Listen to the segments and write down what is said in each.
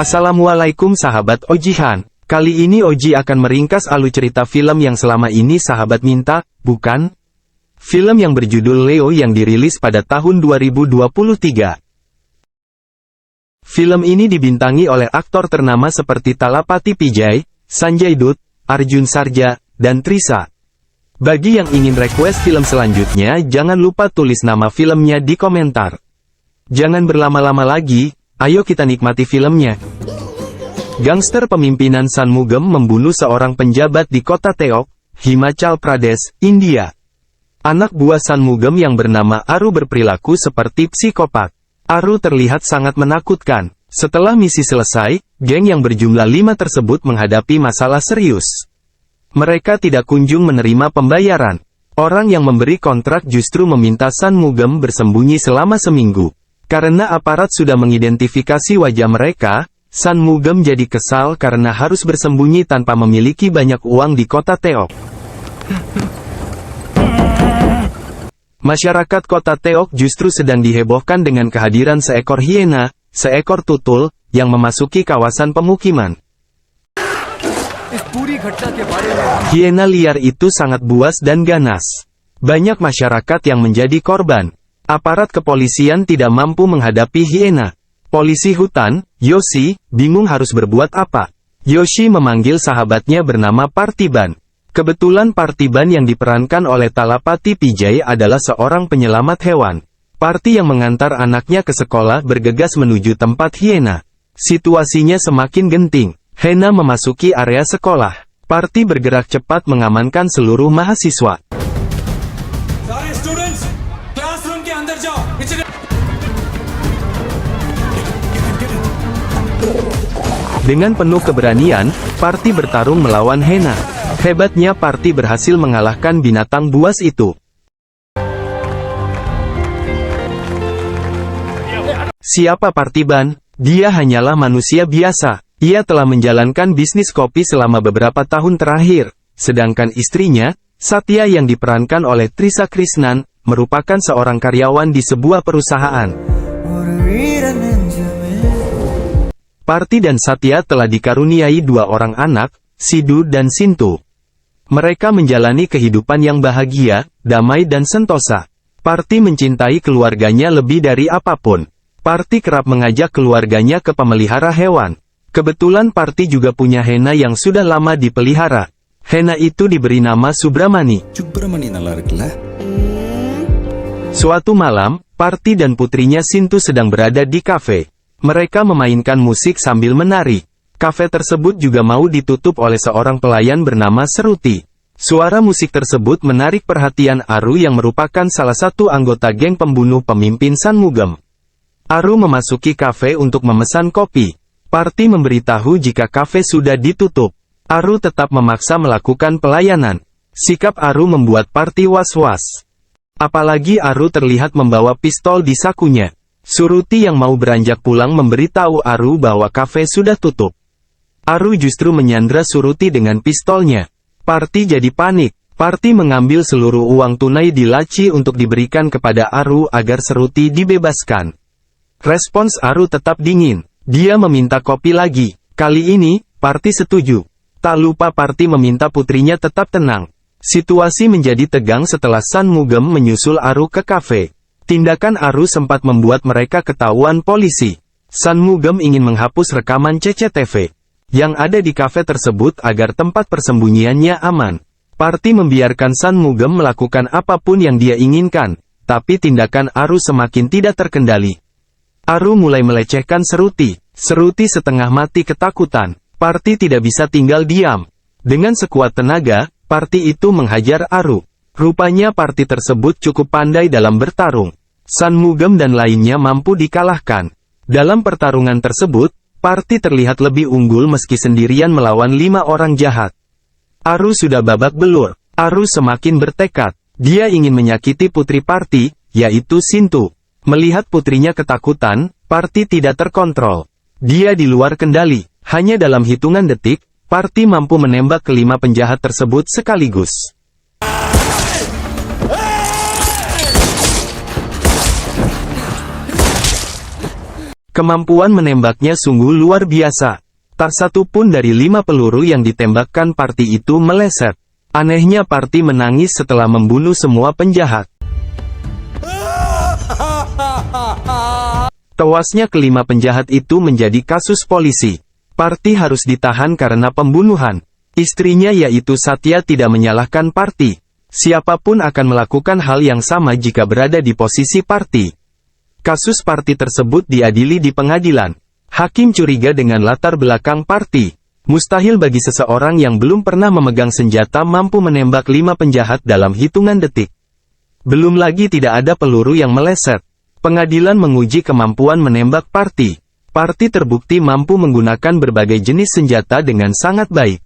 Assalamualaikum sahabat Ojihan. Kali ini Oji akan meringkas alur cerita film yang selama ini sahabat minta, bukan? Film yang berjudul Leo yang dirilis pada tahun 2023. Film ini dibintangi oleh aktor ternama seperti Thalapathy Vijay, Sanjay Dutt, Arjun Sarja, dan Trisha. Bagi yang ingin request film selanjutnya, jangan lupa tulis nama filmnya di komentar. Jangan berlama-lama lagi, ayo kita nikmati filmnya. Gangster pemimpinan Shanmugam membunuh seorang penjabat di kota Teok, Himachal Pradesh, India. Anak buah Shanmugam yang bernama Aru berperilaku seperti psikopat. Aru terlihat sangat menakutkan. Setelah misi selesai, geng yang berjumlah 5 tersebut menghadapi masalah serius. Mereka tidak kunjung menerima pembayaran. Orang yang memberi kontrak justru meminta Shanmugam bersembunyi selama seminggu. Karena aparat sudah mengidentifikasi wajah mereka, Shanmugam jadi kesal karena harus bersembunyi tanpa memiliki banyak uang di kota Teok. Masyarakat kota Teok justru sedang dihebohkan dengan kehadiran seekor hiena, seekor tutul, yang memasuki kawasan pemukiman. Hiena liar itu sangat buas dan ganas. Banyak masyarakat yang menjadi korban. Aparat kepolisian tidak mampu menghadapi hiena. Polisi hutan, Yoshi, bingung harus berbuat apa. Yoshi memanggil sahabatnya bernama Parthiban. Kebetulan Parthiban yang diperankan oleh Thalapathy Vijay adalah seorang penyelamat hewan. Parthi yang mengantar anaknya ke sekolah bergegas menuju tempat hiena. Situasinya semakin genting. Hiena memasuki area sekolah. Parthi bergerak cepat mengamankan seluruh mahasiswa. Dengan penuh keberanian, Parthi bertarung melawan hiena. Hebatnya Parthi berhasil mengalahkan binatang buas itu. Siapa Parthiban? Dia hanyalah manusia biasa. Ia telah menjalankan bisnis kopi selama beberapa tahun terakhir. Sedangkan istrinya, Satya yang diperankan oleh Trisha Krishnan, merupakan seorang karyawan di sebuah perusahaan. Parthi dan Satya telah dikaruniai 2 orang anak, Sidhu dan Sintu. Mereka menjalani kehidupan yang bahagia, damai dan sentosa. Parthi mencintai keluarganya lebih dari apapun. Parthi kerap mengajak keluarganya ke pemelihara hewan. Kebetulan Parthi juga punya hiena yang sudah lama dipelihara. Hiena itu diberi nama Subramani. Suatu malam, Parthi dan putrinya Sintu sedang berada di kafe. Mereka memainkan musik sambil menari. Kafe tersebut juga mau ditutup oleh seorang pelayan bernama Seruti. Suara musik tersebut menarik perhatian Aru yang merupakan salah satu anggota geng pembunuh pemimpin Shanmugam. Aru memasuki kafe untuk memesan kopi. Parthi memberitahu jika kafe sudah ditutup. Aru tetap memaksa melakukan pelayanan. Sikap Aru membuat Parthi was-was. Apalagi Aru terlihat membawa pistol di sakunya. Suruti yang mau beranjak pulang memberitahu Aru bahwa kafe sudah tutup. Aru justru menyandra Suruti dengan pistolnya. Parthi jadi panik. Parthi mengambil seluruh uang tunai di laci untuk diberikan kepada Aru agar Suruti dibebaskan. Respons Aru tetap dingin. Dia meminta kopi lagi. Kali ini, Parthi setuju. Tak lupa Parthi meminta putrinya tetap tenang. Situasi menjadi tegang setelah Shanmugam menyusul Aru ke kafe. Tindakan Aru sempat membuat mereka ketahuan polisi. Shanmugam ingin menghapus rekaman CCTV yang ada di kafe tersebut agar tempat persembunyiannya aman. Parthi membiarkan Shanmugam melakukan apapun yang dia inginkan, tapi tindakan Aru semakin tidak terkendali. Aru mulai melecehkan Seruti. Seruti setengah mati ketakutan. Parthi tidak bisa tinggal diam. Dengan sekuat tenaga, Parthi itu menghajar Aru. Rupanya Parthi tersebut cukup pandai dalam bertarung. Shanmugam dan lainnya mampu dikalahkan. Dalam pertarungan tersebut, Parthi terlihat lebih unggul meski sendirian melawan 5 orang jahat. Aru sudah babak belur. Aru semakin bertekad. Dia ingin menyakiti putri Parthi, yaitu Sintu. Melihat putrinya ketakutan, Parthi tidak terkontrol. Dia di luar kendali. Hanya dalam hitungan detik, Parthi mampu menembak ke-5 penjahat tersebut sekaligus. Kemampuan menembaknya sungguh luar biasa. Tak satu pun dari 5 peluru yang ditembakkan Parti itu meleset. Anehnya Parti menangis setelah membunuh semua penjahat. Tewasnya kelima penjahat itu menjadi kasus polisi. Parti harus ditahan karena pembunuhan. Istrinya yaitu Satya tidak menyalahkan Parti. Siapapun akan melakukan hal yang sama jika berada di posisi Parti. Kasus Parti tersebut diadili di pengadilan. Hakim curiga dengan latar belakang Parti. Mustahil bagi seseorang yang belum pernah memegang senjata mampu menembak 5 penjahat dalam hitungan detik. Belum lagi tidak ada peluru yang meleset. Pengadilan menguji kemampuan menembak Parti. Parti terbukti mampu menggunakan berbagai jenis senjata dengan sangat baik.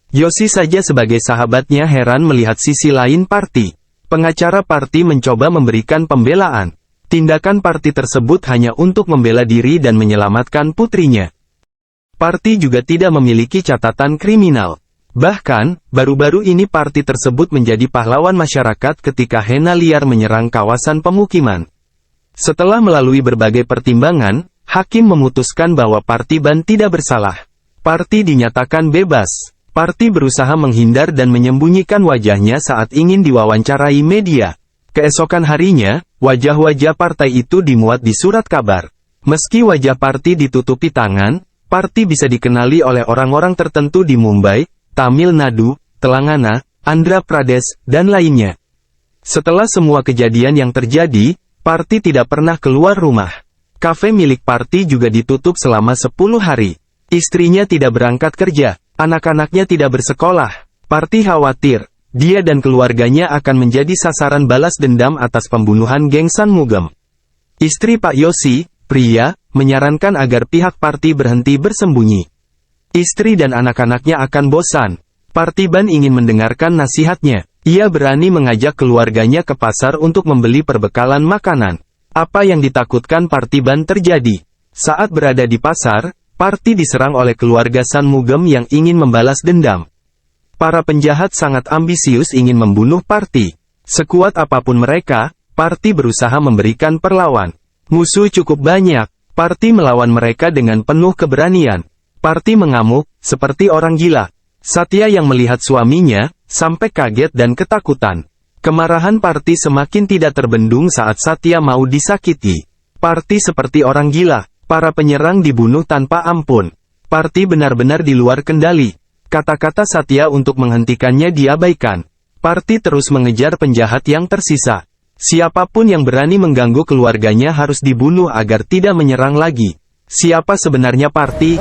Yoshi saja sebagai sahabatnya heran melihat sisi lain Parti. Pengacara Parti mencoba memberikan pembelaan. Tindakan Parti tersebut hanya untuk membela diri dan menyelamatkan putrinya. Parti juga tidak memiliki catatan kriminal. Bahkan, baru-baru ini Parti tersebut menjadi pahlawan masyarakat ketika Hena liar menyerang kawasan pemukiman. Setelah melalui berbagai pertimbangan, hakim memutuskan bahwa Partiban tidak bersalah. Parti dinyatakan bebas. Parti berusaha menghindar dan menyembunyikan wajahnya saat ingin diwawancarai media. Keesokan harinya, wajah-wajah partai itu dimuat di surat kabar. Meski wajah Parti ditutupi tangan, Parti bisa dikenali oleh orang-orang tertentu di Mumbai, Tamil Nadu, Telangana, Andhra Pradesh, dan lainnya. Setelah semua kejadian yang terjadi, Parti tidak pernah keluar rumah. Kafe milik Parti juga ditutup selama 10 hari. Istrinya tidak berangkat kerja. Anak-anaknya tidak bersekolah. Parti khawatir, dia dan keluarganya akan menjadi sasaran balas dendam atas pembunuhan geng Shanmugam. Istri Pak Yoshi, Priya, menyarankan agar pihak Parti berhenti bersembunyi. Istri dan anak-anaknya akan bosan. Partiban ingin mendengarkan nasihatnya. Ia berani mengajak keluarganya ke pasar untuk membeli perbekalan makanan. Apa yang ditakutkan Partiban terjadi. Saat berada di pasar, Parti diserang oleh keluarga Shanmugam yang ingin membalas dendam. Para penjahat sangat ambisius ingin membunuh Parti. Sekuat apapun mereka, Parti berusaha memberikan perlawan. Musuh cukup banyak. Parti melawan mereka dengan penuh keberanian. Parti mengamuk, seperti orang gila. Satya yang melihat suaminya, sampai kaget dan ketakutan. Kemarahan Parti semakin tidak terbendung saat Satya mau disakiti. Parti seperti orang gila. Para penyerang dibunuh tanpa ampun. Parti benar-benar di luar kendali. Kata-kata Satya untuk menghentikannya diabaikan. Parti terus mengejar penjahat yang tersisa. Siapapun yang berani mengganggu keluarganya harus dibunuh agar tidak menyerang lagi. Siapa sebenarnya Parti?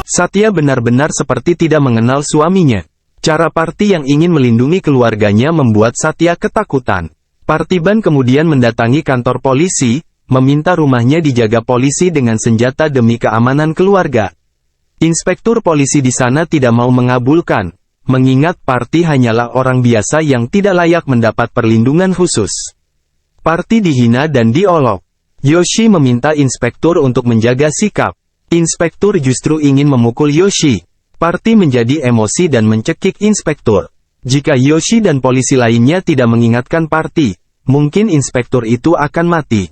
Satya benar-benar seperti tidak mengenal suaminya. Cara Parti yang ingin melindungi keluarganya membuat Satya ketakutan. Partiban kemudian mendatangi kantor polisi, meminta rumahnya dijaga polisi dengan senjata demi keamanan keluarga. Inspektur polisi di sana tidak mau mengabulkan, mengingat Parti hanyalah orang biasa yang tidak layak mendapat perlindungan khusus. Parti dihina dan diolok. Yoshi meminta inspektur untuk menjaga sikap. Inspektur justru ingin memukul Yoshi. Parti menjadi emosi dan mencekik inspektur. Jika Yoshi dan polisi lainnya tidak mengingatkan Parti, mungkin inspektur itu akan mati.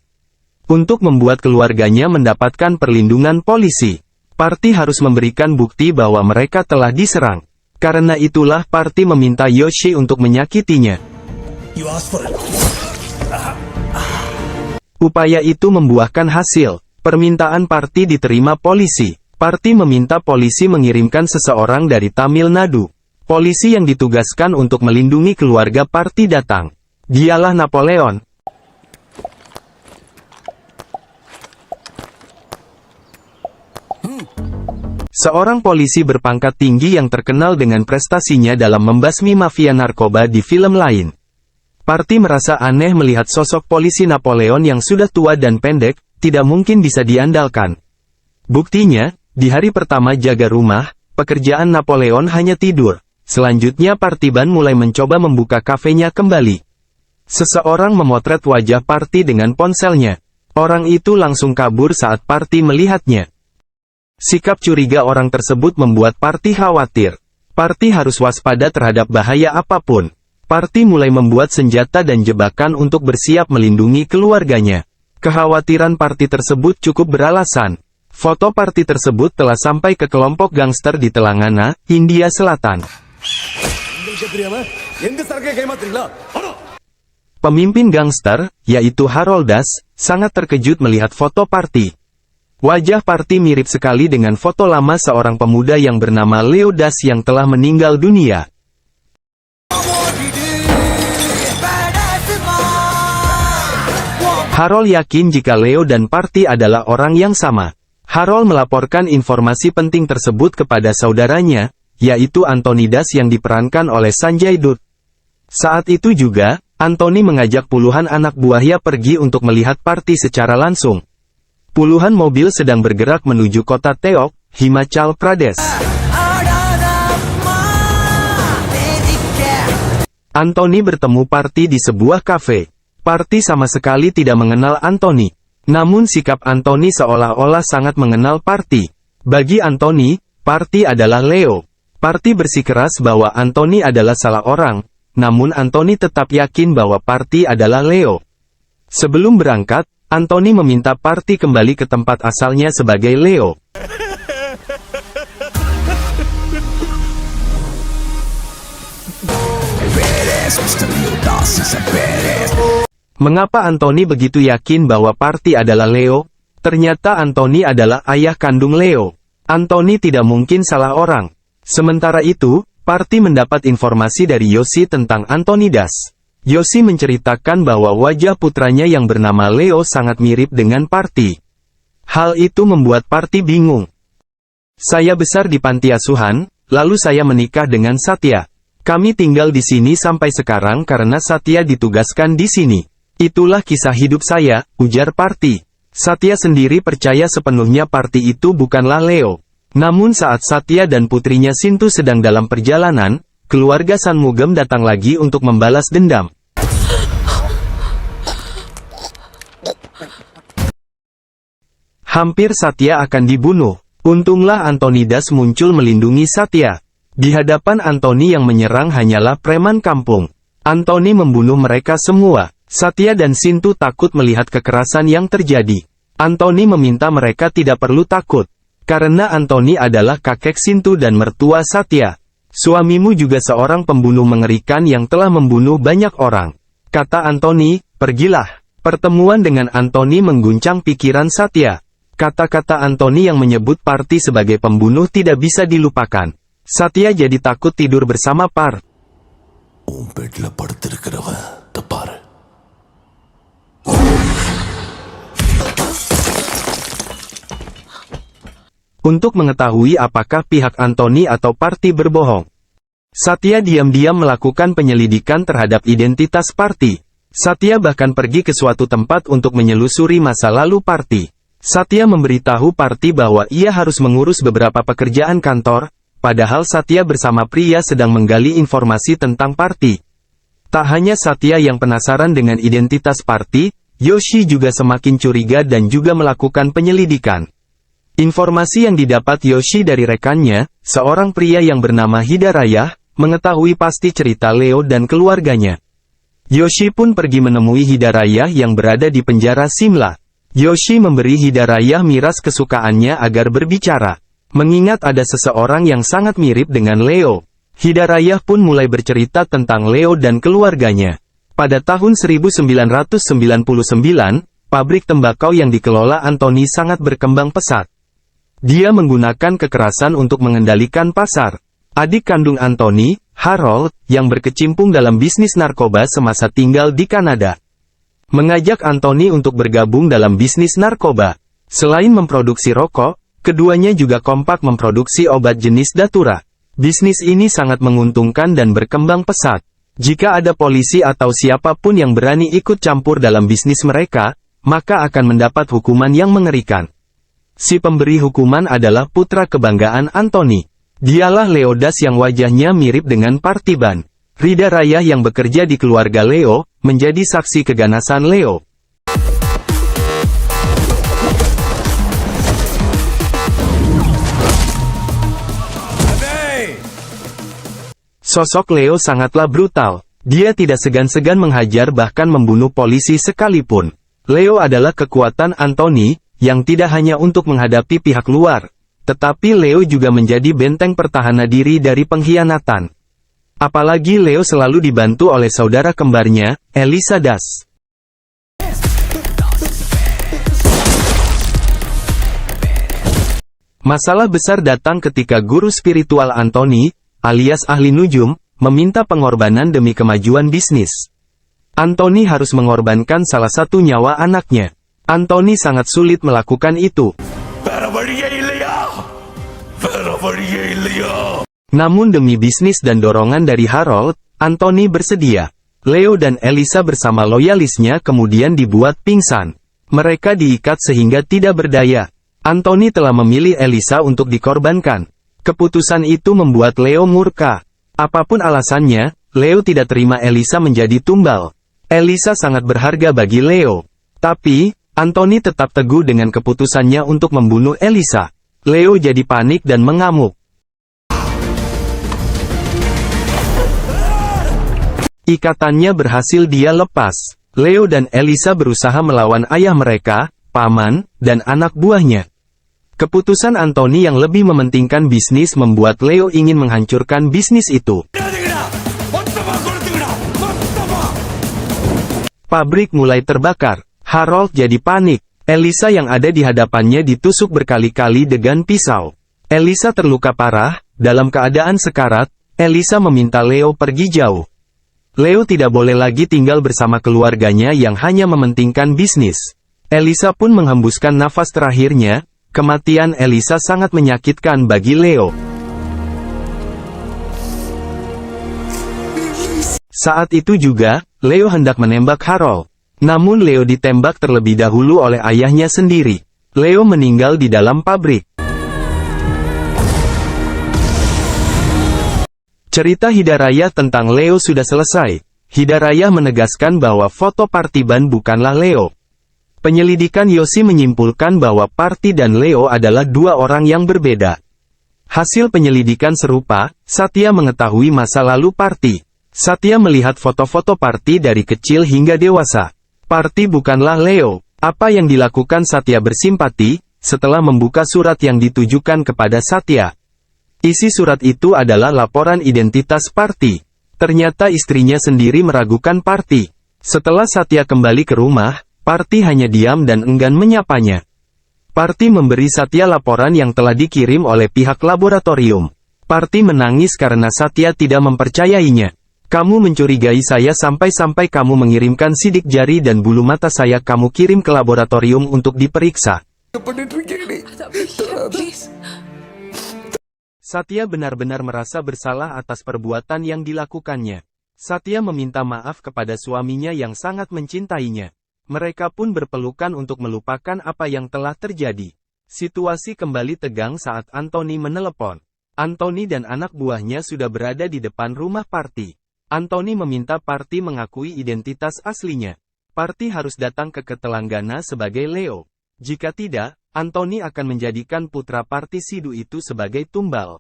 Untuk membuat keluarganya mendapatkan perlindungan polisi, Parti harus memberikan bukti bahwa mereka telah diserang. Karena itulah Parti meminta Yoshi untuk menyakitinya. Upaya itu membuahkan hasil. Permintaan Parti diterima polisi. Parti meminta polisi mengirimkan seseorang dari Tamil Nadu. Polisi yang ditugaskan untuk melindungi keluarga Parti datang. Dialah Napoleon. Seorang polisi berpangkat tinggi yang terkenal dengan prestasinya dalam membasmi mafia narkoba di film lain. Parti merasa aneh melihat sosok polisi Napoleon yang sudah tua dan pendek, tidak mungkin bisa diandalkan. Buktinya, di hari pertama jaga rumah, pekerjaan Napoleon hanya tidur. Selanjutnya Partiban mulai mencoba membuka kafenya kembali. Seseorang memotret wajah Parti dengan ponselnya. Orang itu langsung kabur saat Parti melihatnya. Sikap curiga orang tersebut membuat Parti khawatir. Parti harus waspada terhadap bahaya apapun. Parti mulai membuat senjata dan jebakan untuk bersiap melindungi keluarganya. Kekhawatiran Parti tersebut cukup beralasan. Foto Parti tersebut telah sampai ke kelompok gangster di Telangana, India Selatan. Pemimpin gangster, yaitu Haroldas, sangat terkejut melihat foto Parti. Wajah Parti mirip sekali dengan foto lama seorang pemuda yang bernama Leo Das yang telah meninggal dunia. Harold yakin jika Leo dan Parti adalah orang yang sama. Harold melaporkan informasi penting tersebut kepada saudaranya, yaitu Anthony Das yang diperankan oleh Sanjay Dutt. Saat itu juga, Anthony mengajak puluhan anak buahnya pergi untuk melihat Parti secara langsung. Puluhan mobil sedang bergerak menuju kota Teok, Himachal Pradesh. Anthony bertemu Parti di sebuah kafe. Parti sama sekali tidak mengenal Anthony. Namun sikap Anthony seolah-olah sangat mengenal Parti. Bagi Anthony, Parti adalah Leo. Parti bersikeras bahwa Anthony adalah salah orang, namun Anthony tetap yakin bahwa Parti adalah Leo. Sebelum berangkat, Anthony meminta Parti kembali ke tempat asalnya sebagai Leo. Mengapa Anthony begitu yakin bahwa Parti adalah Leo? Ternyata Anthony adalah ayah kandung Leo. Anthony tidak mungkin salah orang. Sementara itu, Parti mendapat informasi dari Yoshi tentang Anthony Das. Yoshi menceritakan bahwa wajah putranya yang bernama Leo sangat mirip dengan Parti. Hal itu membuat Parti bingung. Saya besar di panti asuhan, lalu saya menikah dengan Satya. Kami tinggal di sini sampai sekarang karena Satya ditugaskan di sini. Itulah kisah hidup saya, ujar Parti. Satya sendiri percaya sepenuhnya Parti itu bukanlah Leo. Namun saat Satya dan putrinya Sintu sedang dalam perjalanan, keluarga Shanmugam datang lagi untuk membalas dendam. Hampir Satya akan dibunuh. Untunglah Anthony Das muncul melindungi Satya. Di hadapan Anthony yang menyerang hanyalah preman kampung. Anthony membunuh mereka semua. Satya dan Sintu takut melihat kekerasan yang terjadi. Anthony meminta mereka tidak perlu takut. Karena Anthony adalah kakek Sintu dan mertua Satya. Suamimu juga seorang pembunuh mengerikan yang telah membunuh banyak orang. Kata Anthony, pergilah. Pertemuan dengan Anthony mengguncang pikiran Satya. Kata-kata Anthony yang menyebut Parti sebagai pembunuh tidak bisa dilupakan. Satya jadi takut tidur bersama Parti. Untuk mengetahui apakah pihak Anthony atau Parti berbohong, Satya diam-diam melakukan penyelidikan terhadap identitas Parti. Satya bahkan pergi ke suatu tempat untuk menyelusuri masa lalu Parti. Satya memberitahu Parti bahwa ia harus mengurus beberapa pekerjaan kantor, padahal Satya bersama pria sedang menggali informasi tentang Parti. Tak hanya Satya yang penasaran dengan identitas Parti, Yoshi juga semakin curiga dan juga melakukan penyelidikan. Informasi yang didapat Yoshi dari rekannya, seorang pria yang bernama Hidayah, mengetahui pasti cerita Leo dan keluarganya. Yoshi pun pergi menemui Hidayah yang berada di penjara Simla. Yoshi memberi Hidayah miras kesukaannya agar berbicara. Mengingat ada seseorang yang sangat mirip dengan Leo, Hidayah pun mulai bercerita tentang Leo dan keluarganya. Pada tahun 1999, pabrik tembakau yang dikelola Anthony sangat berkembang pesat. Dia menggunakan kekerasan untuk mengendalikan pasar. Adik kandung Anthony, Harold, yang berkecimpung dalam bisnis narkoba semasa tinggal di Kanada, mengajak Anthony untuk bergabung dalam bisnis narkoba. Selain memproduksi rokok, keduanya juga kompak memproduksi obat jenis datura. Bisnis ini sangat menguntungkan dan berkembang pesat. Jika ada polisi atau siapapun yang berani ikut campur dalam bisnis mereka, maka akan mendapat hukuman yang mengerikan. Si pemberi hukuman adalah putra kebanggaan Anthony. Dialah Leo Das yang wajahnya mirip dengan Parthiban. Hidayah yang bekerja di keluarga Leo, menjadi saksi keganasan Leo. Sosok Leo sangatlah brutal. Dia tidak segan-segan menghajar bahkan membunuh polisi sekalipun. Leo adalah kekuatan Anthony, yang tidak hanya untuk menghadapi pihak luar, tetapi Leo juga menjadi benteng pertahanan diri dari pengkhianatan. Apalagi Leo selalu dibantu oleh saudara kembarnya, Elisa Das. Masalah besar datang ketika guru spiritual Anthony, alias ahli nujum, meminta pengorbanan demi kemajuan bisnis. Anthony harus mengorbankan salah satu nyawa anaknya. Anthony sangat sulit melakukan itu. Namun demi bisnis dan dorongan dari Harold, Anthony bersedia. Leo dan Elisa bersama loyalisnya kemudian dibuat pingsan. Mereka diikat sehingga tidak berdaya. Anthony telah memilih Elisa untuk dikorbankan. Keputusan itu membuat Leo murka. Apapun alasannya, Leo tidak terima Elisa menjadi tumbal. Elisa sangat berharga bagi Leo. Tapi, Anthony tetap teguh dengan keputusannya untuk membunuh Elisa. Leo jadi panik dan mengamuk. Ikatannya berhasil dia lepas. Leo dan Elisa berusaha melawan ayah mereka, paman, dan anak buahnya. Keputusan Anthony yang lebih mementingkan bisnis membuat Leo ingin menghancurkan bisnis itu. Pabrik mulai terbakar. Harold jadi panik. Elisa yang ada di hadapannya ditusuk berkali-kali dengan pisau. Elisa terluka parah. Dalam keadaan sekarat, Elisa meminta Leo pergi jauh. Leo tidak boleh lagi tinggal bersama keluarganya yang hanya mementingkan bisnis. Elisa pun menghembuskan nafas terakhirnya. Kematian Elisa sangat menyakitkan bagi Leo. Saat itu juga, Leo hendak menembak Harold. Namun Leo ditembak terlebih dahulu oleh ayahnya sendiri. Leo meninggal di dalam pabrik. Cerita Hidayah tentang Leo sudah selesai. Hidayah menegaskan bahwa foto Parthiban bukanlah Leo. Penyelidikan Yosi menyimpulkan bahwa Parthi dan Leo adalah dua orang yang berbeda. Hasil penyelidikan serupa, Satya mengetahui masa lalu Parthi. Satya melihat foto-foto Parthi dari kecil hingga dewasa. Parthi bukanlah Leo. Apa yang dilakukan Satya bersimpati, setelah membuka surat yang ditujukan kepada Satya. Isi surat itu adalah laporan identitas Parthi. Ternyata istrinya sendiri meragukan Parthi. Setelah Satya kembali ke rumah, Parthi hanya diam dan enggan menyapanya. Parthi memberi Satya laporan yang telah dikirim oleh pihak laboratorium. Parthi menangis karena Satya tidak mempercayainya. Kamu mencurigai saya sampai-sampai kamu mengirimkan sidik jari dan bulu mata saya kamu kirim ke laboratorium untuk diperiksa. Satya benar-benar merasa bersalah atas perbuatan yang dilakukannya. Satya meminta maaf kepada suaminya yang sangat mencintainya. Mereka pun berpelukan untuk melupakan apa yang telah terjadi. Situasi kembali tegang saat Anthony menelepon. Anthony dan anak buahnya sudah berada di depan rumah Parthi. Anthony meminta Parthi mengakui identitas aslinya. Parthi harus datang ke Telanggana sebagai Leo. Jika tidak, Anthony akan menjadikan putra Parthi Sidhu itu sebagai tumbal.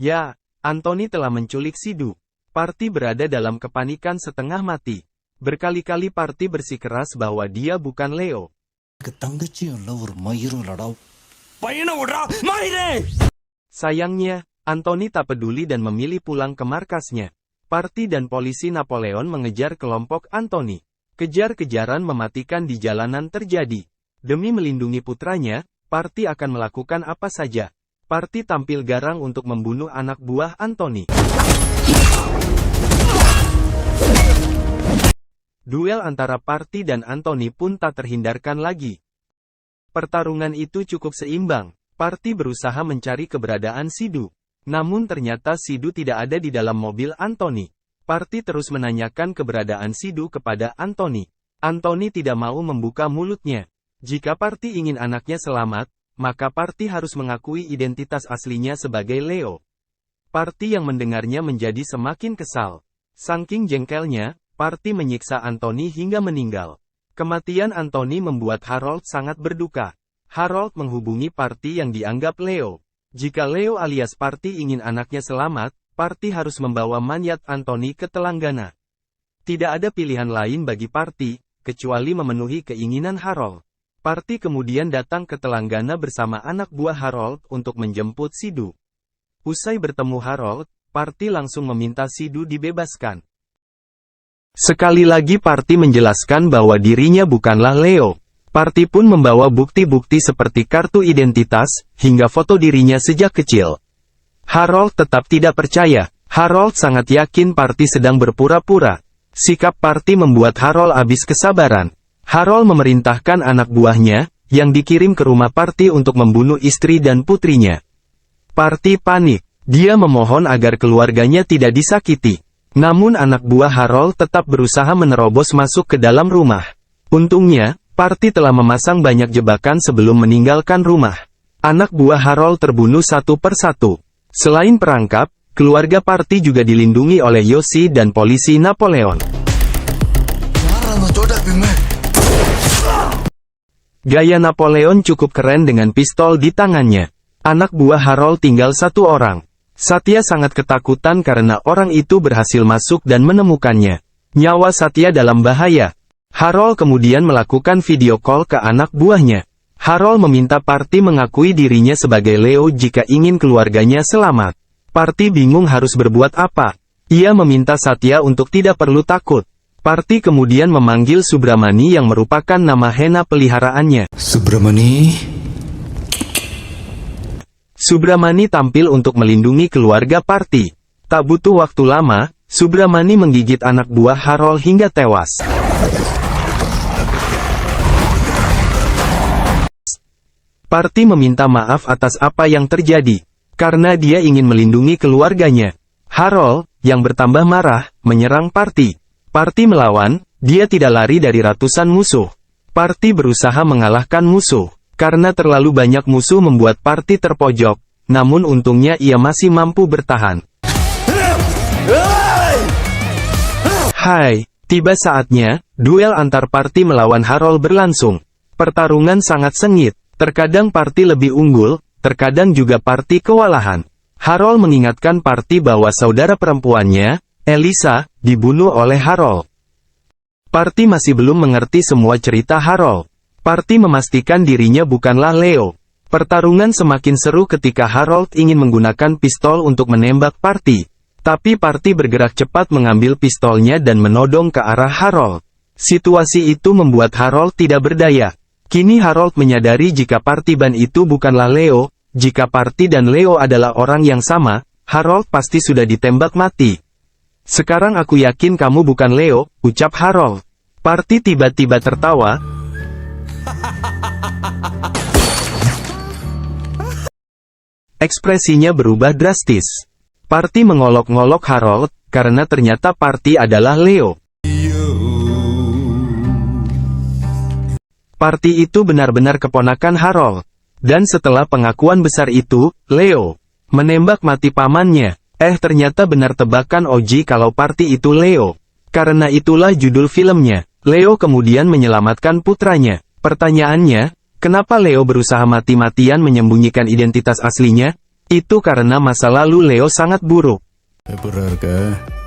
Ya, Anthony telah menculik Sidhu. Parthi berada dalam kepanikan setengah mati. Berkali-kali Parthi bersikeras bahwa dia bukan Leo. Sayangnya, Anthony tak peduli dan memilih pulang ke markasnya. Parthi dan polisi Napoleon mengejar kelompok Anthony. Kejar-kejaran mematikan di jalanan terjadi. Demi melindungi putranya, Parthi akan melakukan apa saja. Parthi tampil garang untuk membunuh anak buah Anthony. Duel antara Parthi dan Anthony pun tak terhindarkan lagi. Pertarungan itu cukup seimbang. Parthi berusaha mencari keberadaan Sidhu. Namun ternyata Sidhu tidak ada di dalam mobil Anthony. Parthi terus menanyakan keberadaan Sidhu kepada Anthony. Anthony tidak mau membuka mulutnya. Jika Parthi ingin anaknya selamat, maka Parthi harus mengakui identitas aslinya sebagai Leo. Parthi yang mendengarnya menjadi semakin kesal. Saking jengkelnya, Parthi menyiksa Anthony hingga meninggal. Kematian Anthony membuat Harold sangat berduka. Harold menghubungi Parthi yang dianggap Leo. Jika Leo alias Parthi ingin anaknya selamat, Parti harus membawa mayat Anthony ke Telanggana. Tidak ada pilihan lain bagi Parti, kecuali memenuhi keinginan Harold. Parti kemudian datang ke Telanggana bersama anak buah Harold untuk menjemput Sidhu. Usai bertemu Harold, Parti langsung meminta Sidhu dibebaskan. Sekali lagi Parti menjelaskan bahwa dirinya bukanlah Leo. Parti pun membawa bukti-bukti seperti kartu identitas, hingga foto dirinya sejak kecil. Harold tetap tidak percaya. Harold sangat yakin Parti sedang berpura-pura. Sikap Parti membuat Harold habis kesabaran. Harold memerintahkan anak buahnya, yang dikirim ke rumah Parti untuk membunuh istri dan putrinya. Parti panik. Dia memohon agar keluarganya tidak disakiti. Namun anak buah Harold tetap berusaha menerobos masuk ke dalam rumah. Untungnya, Parti telah memasang banyak jebakan sebelum meninggalkan rumah. Anak buah Harold terbunuh satu persatu. Selain perangkap, keluarga Parti juga dilindungi oleh Yoshi dan polisi Napoleon. Gaya Napoleon cukup keren dengan pistol di tangannya. Anak buah Harold tinggal satu orang. Satya sangat ketakutan karena orang itu berhasil masuk dan menemukannya. Nyawa Satya dalam bahaya. Harold kemudian melakukan video call ke anak buahnya. Harold meminta Parti mengakui dirinya sebagai Leo jika ingin keluarganya selamat. Parti bingung harus berbuat apa. Ia meminta Satya untuk tidak perlu takut. Parti kemudian memanggil Subramani yang merupakan nama hena peliharaannya. Subramani tampil untuk melindungi keluarga Parti. Tak butuh waktu lama, Subramani menggigit anak buah Harold hingga tewas. Parti meminta maaf atas apa yang terjadi, karena dia ingin melindungi keluarganya. Harold, yang bertambah marah, menyerang Parti. Parti melawan, dia tidak lari dari ratusan musuh. Parti berusaha mengalahkan musuh, karena terlalu banyak musuh membuat Parti terpojok, namun untungnya ia masih mampu bertahan. Hai, tiba saatnya, duel antar Parti melawan Harold berlangsung. Pertarungan sangat sengit. Terkadang Parti lebih unggul, terkadang juga Parti kewalahan. Harold mengingatkan Parti bahwa saudara perempuannya, Elisa, dibunuh oleh Harold. Parti masih belum mengerti semua cerita Harold. Parti memastikan dirinya bukanlah Leo. Pertarungan semakin seru ketika Harold ingin menggunakan pistol untuk menembak Parti. Tapi Parti bergerak cepat mengambil pistolnya dan menodong ke arah Harold. Situasi itu membuat Harold tidak berdaya. Kini Harold menyadari jika Partiban itu bukanlah Leo. Jika Parti dan Leo adalah orang yang sama, Harold pasti sudah ditembak mati. Sekarang aku yakin kamu bukan Leo, ucap Harold. Parti tiba-tiba tertawa. Ekspresinya berubah drastis. Parti mengolok-ngolok Harold, karena ternyata Parti adalah Leo. Parti itu benar-benar keponakan Harold. Dan setelah pengakuan besar itu, Leo menembak mati pamannya. Ternyata benar tebakan Oji kalau Parti itu Leo. Karena itulah judul filmnya. Leo kemudian menyelamatkan putranya. Pertanyaannya, kenapa Leo berusaha mati-matian menyembunyikan identitas aslinya? Itu karena masa lalu Leo sangat buruk. Berharga.